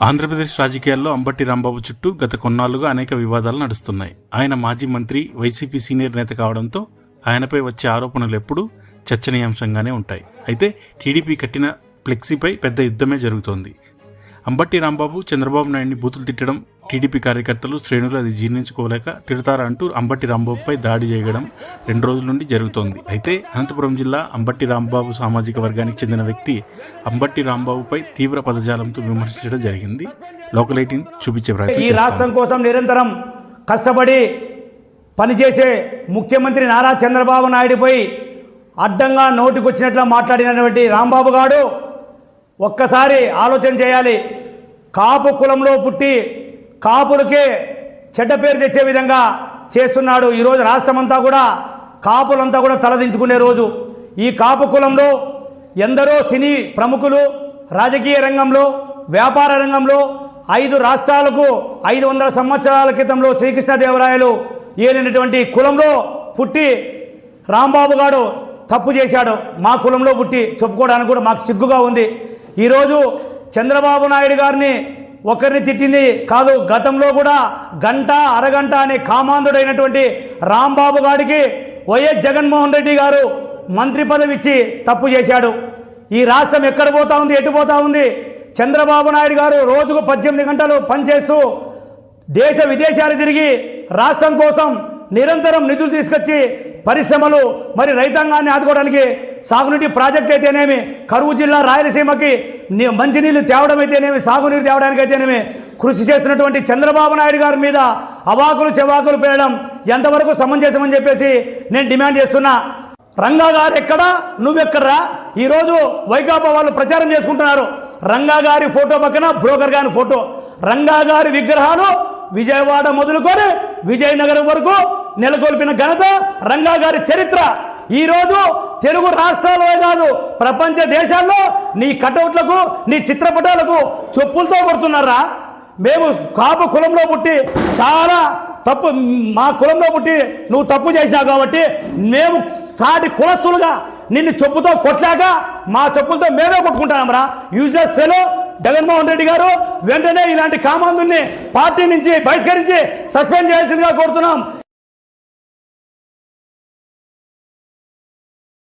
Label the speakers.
Speaker 1: ఆంధ్రప్రదేశ్ రాజకీయాల్లో అంబటి రాంబాబు చుట్టూ గత కొన్నాళ్లుగా అనేక వివాదాలు నడుస్తున్నాయి. ఆయన మాజీ మంత్రి, వైసీపీ సీనియర్ నేత కావడంతో ఆయనపై వచ్చే ఆరోపణలు ఎప్పుడూ చర్చనీయాంశంగానే ఉంటాయి. అయితే టీడీపీ కట్టిన ఫ్లెక్సీపై పెద్ద యుద్ధమే జరుగుతోంది. అంబటి రాంబాబు చంద్రబాబు నాయుడిని బూతులు తిట్టడం టీడీపీ కార్యకర్తలు, శ్రేణులు అది జీర్ణించుకోలేక తిడతారా అంటూ అంబటి రాంబాబుపై దాడి చేయడం 2 రోజుల నుండి జరుగుతోంది. అయితే అనంతపురం జిల్లా అంబటి రాంబాబు సామాజిక వర్గానికి చెందిన వ్యక్తి అంబటి రాంబాబుపై తీవ్ర పదజాలంతో విమర్శించడం జరిగింది. లోకల్ 18 చూపించే ప్రయత్నం.
Speaker 2: ఈ రాష్ట్రం కోసం నిరంతరం కష్టపడి పనిచేసే ముఖ్యమంత్రి నారా చంద్రబాబు నాయుడుపై అడ్డంగా నోటికొచ్చినట్లు మాట్లాడినటువంటి రాంబాబు గారు ఒక్కసారి ఆలోచన చేయాలి. కాపు కులంలో పుట్టి కాపులకే చెడ్డ పేరు తెచ్చే విధంగా చేస్తున్నాడు. ఈరోజు రాష్ట్రమంతా కూడా కాపులంతా కూడా తలదించుకునే రోజు. ఈ కాపు కులంలో ఎందరో సినీ ప్రముఖులు రాజకీయ రంగంలో, వ్యాపార రంగంలో 5 రాష్ట్రాలకు 500 సంవత్సరాల క్రితంలో శ్రీకృష్ణదేవరాయలు ఏలినటువంటి కులంలో పుట్టి రాంబాబు గారు తప్పు చేశాడు. మా కులంలో పుట్టి చెప్పుకోవడానికి కూడా మాకు సిగ్గుగా ఉంది. ఈరోజు చంద్రబాబు నాయుడు గారిని ఒకరిని తిట్టింది కాదు, గతంలో కూడా గంట అరగంట అనే కామాంధుడైనటువంటి రాంబాబు గారికి వైఎస్ జగన్మోహన్ రెడ్డి గారు మంత్రి పదవి ఇచ్చి తప్పు చేశాడు. ఈ రాష్ట్రం ఎక్కడ పోతా ఉంది, ఎటు పోతా ఉంది? చంద్రబాబు నాయుడు గారు రోజుకు 18 గంటలు పనిచేస్తూ దేశ విదేశాలు తిరిగి రాష్ట్రం కోసం నిరంతరం నిధులు తీసుకొచ్చి పరిశ్రమలు మరి రైతాంగాన్ని ఆదుకోవడానికి సాగునీటి ప్రాజెక్ట్ అయితేనేమి, కరువు జిల్లా రాయలసీమకి మంచినీళ్ళు తేవడం అయితేనేమి, సాగునీరు తేవడానికి అయితేనేమి కృషి చేస్తున్నటువంటి చంద్రబాబు నాయుడు గారి మీద అవాకులు చెవాకులు పెరగడం ఎంతవరకు సమంజసమని చెప్పేసి నేను డిమాండ్ చేస్తున్నా. రంగా గారు ఎక్కడా, నువ్వెక్కడ్రా? ఈరోజు వైకాపా వాళ్ళు ప్రచారం చేసుకుంటున్నారు. రంగా గారి ఫోటో పక్కన బ్రోకర్ గారి ఫోటో. రంగా గారి విగ్రహాలు విజయవాడ మొదలుకొని విజయనగరం వరకు నెలకొల్పిన ఘనత రంగా గారి చరిత్ర. ఈరోజు తెలుగు రాష్ట్రాలే కాదు, ప్రపంచ దేశాల్లో నీ కటౌట్లకు, నీ చిత్రపటాలకు చెప్పులతో కొడుతున్నారా? మేము కాపు కులంలో పుట్టి చాలా తప్పు, మా కులంలో పుట్టి నువ్వు తప్పు చేశావు కాబట్టి మేము సాటి కులస్తులుగా నిన్ను చెప్పుతో కొట్లాక మా చెప్పులతో మేమే కొట్టుకుంటామరా. యూజ్లెస్ ఫెలో జగన్మోహన్ రెడ్డి గారు వెంటనే ఇలాంటి కామాంధుల్ని పార్టీ నుంచి బహిష్కరించి సస్పెండ్ చేయాల్సిందిగా కోరుతున్నాం.